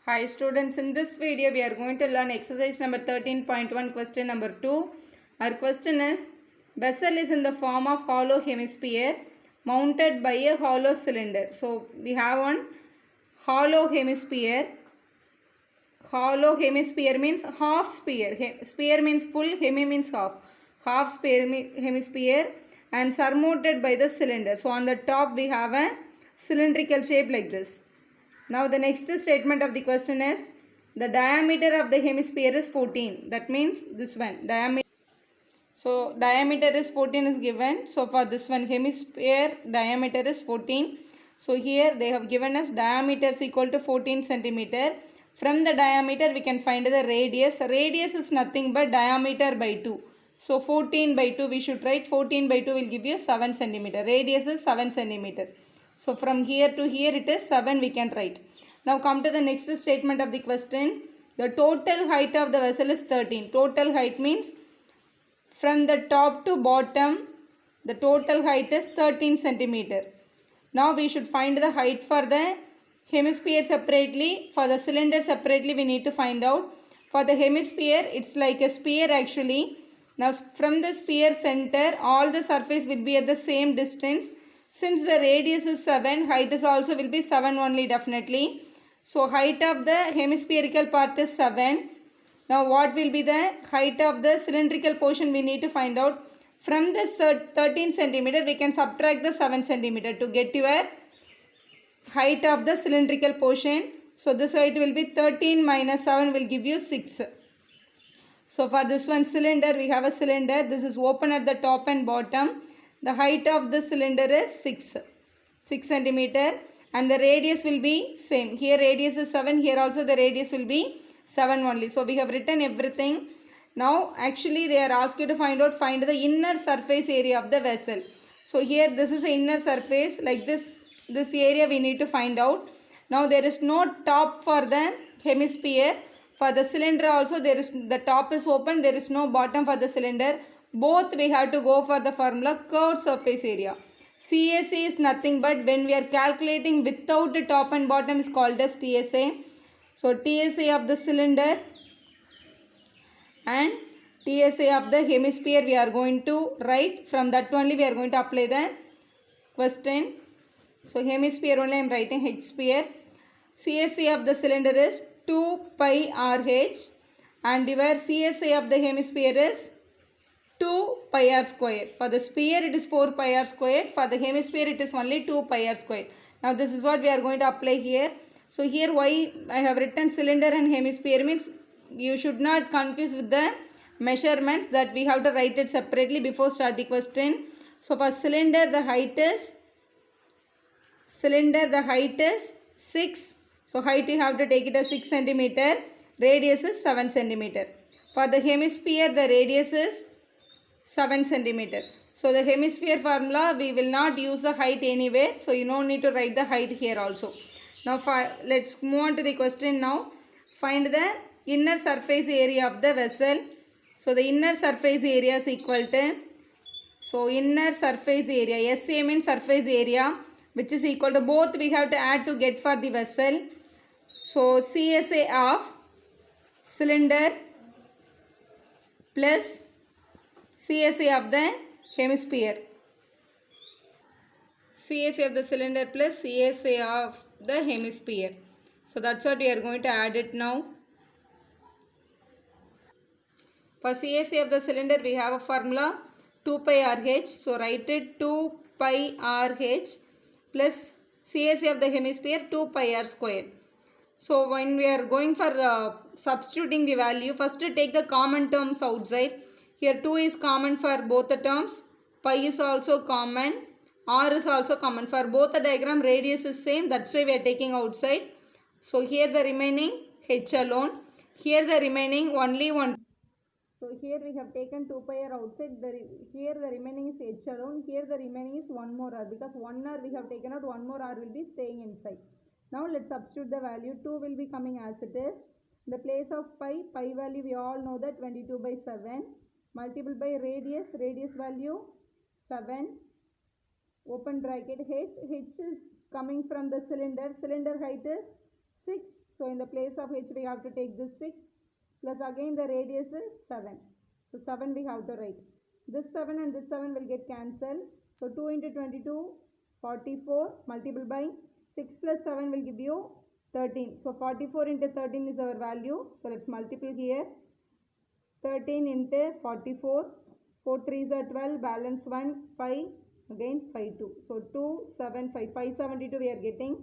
Hi students, in this video we are going to learn exercise number 13.1 question number 2. Our question is, vessel is in the form of hollow hemisphere mounted by a hollow cylinder. So we have one hollow hemisphere. Hollow hemisphere means half sphere. Sphere means full, hemi means half. Half sphere hemisphere and surmounted by the cylinder. So on the top we have a cylindrical shape like this. Now the next statement of the question is, the diameter of the hemisphere is 14. That means this one, diameter. So diameter is 14 is given. So for this one, hemisphere diameter is 14. So here they have given us diameter is equal to 14 centimeter. From the diameter we can find the radius. Radius is nothing but diameter by 2. So 14 by 2 we should write. 14 by 2 will give you 7 centimeter. Radius is 7 centimeter. So from here to here it is 7 we can write. Now come to the next statement of the question. The total height of the vessel is 13. Total height means from the top to bottom the total height is 13 centimeter. Now we should find the height for the hemisphere separately. For the cylinder separately we need to find out. For the hemisphere it's like a sphere actually. Now from the sphere center all the surface will be at the same distance. Since the radius is 7, height is also will be 7 only definitely. So height of the hemispherical part is 7. Now what will be the height of the cylindrical portion we need to find out. From this 13 centimeter we can subtract the 7 centimeter to get your height of the cylindrical portion. So this height will be 13 minus 7 will give you 6. So for this one cylinder, we have a cylinder. This is open at the top and bottom. The height of the cylinder is 6 centimeter and the radius will be same. Here radius is 7. Here also the radius will be 7 only. So we have written everything. Now actually they are asked you to find the inner surface area of the vessel. So here this is the inner surface like this area we need to find out. Now there is no top for the hemisphere. For the cylinder also there is the top is open, there is no bottom for the cylinder. Both we have to go for the formula curved surface area. CAC is nothing but when we are calculating without the top and bottom is called as TSA. So TSA of the cylinder and TSA of the hemisphere we are going to write. From that only we are going to apply the question. So hemisphere only I am writing H sphere. CSA of the cylinder is 2 pi RH and your CSA of the hemisphere is 2 pi r square. For the sphere it is 4 pi r square. For the hemisphere it is only 2 pi r square. Now this is what we are going to apply here. So here why I have written cylinder and hemisphere means you should not confuse with the measurements, that we have to write it separately before start the question. So for cylinder the height is 6. So height you have to take it as 6 centimeter. Radius is 7 centimeter. For the hemisphere the radius is 7 centimeter. So the hemisphere formula we will not use the height anywhere. So you don't need to write the height here also. Now let's move on to the question now. Find the inner surface area of the vessel. So the inner surface area is equal to, so inner surface area, SA means surface area, which is equal to both we have to add to get for the vessel. So CSA of cylinder plus CSA of the hemisphere. CSA of the cylinder plus CSA of the hemisphere. So that's what we are going to add it now. For CSA of the cylinder we have a formula 2 pi RH. So write it 2 pi RH plus CSA of the hemisphere 2 pi r square. So when we are going for substituting the value, first take the common terms outside. Here 2 is common for both the terms. Pi is also common. R is also common. For both the diagram radius is same. That's why we are taking outside. So here the remaining H alone. Here the remaining only 1. So here we have taken 2 pi r outside. Here the remaining is H alone. Here the remaining is 1 more r. Because 1 r we have taken out, 1 more r will be staying inside. Now let's substitute the value. 2 will be coming as it is. In the place of pi value we all know that 22 by 7. Multiple by radius value 7. Open bracket H. H is coming from the cylinder. Cylinder height is 6. So in the place of h we have to take this 6 plus again the radius is 7. So 7 we have to write. This 7 and this 7 will get cancelled. So 2 into 22, 44 multiplied by 6 plus 7 will give you 13. So 44 into 13 is our value. So let's multiply here. 13 into 44. 4 3s are 12. Balance 1, 5. Again 5 2. So 2, 7, 5. 572 we are getting.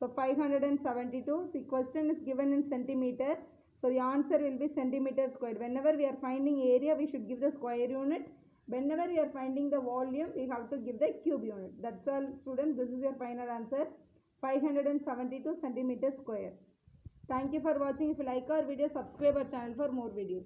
So 572. See, question is given in centimeter. So the answer will be centimeter square. Whenever we are finding area, we should give the square unit. Whenever we are finding the volume, we have to give the cube unit. That's all, students. This is your final answer. 572 centimeter square. Thank you for watching. If you like our video, subscribe our channel for more videos.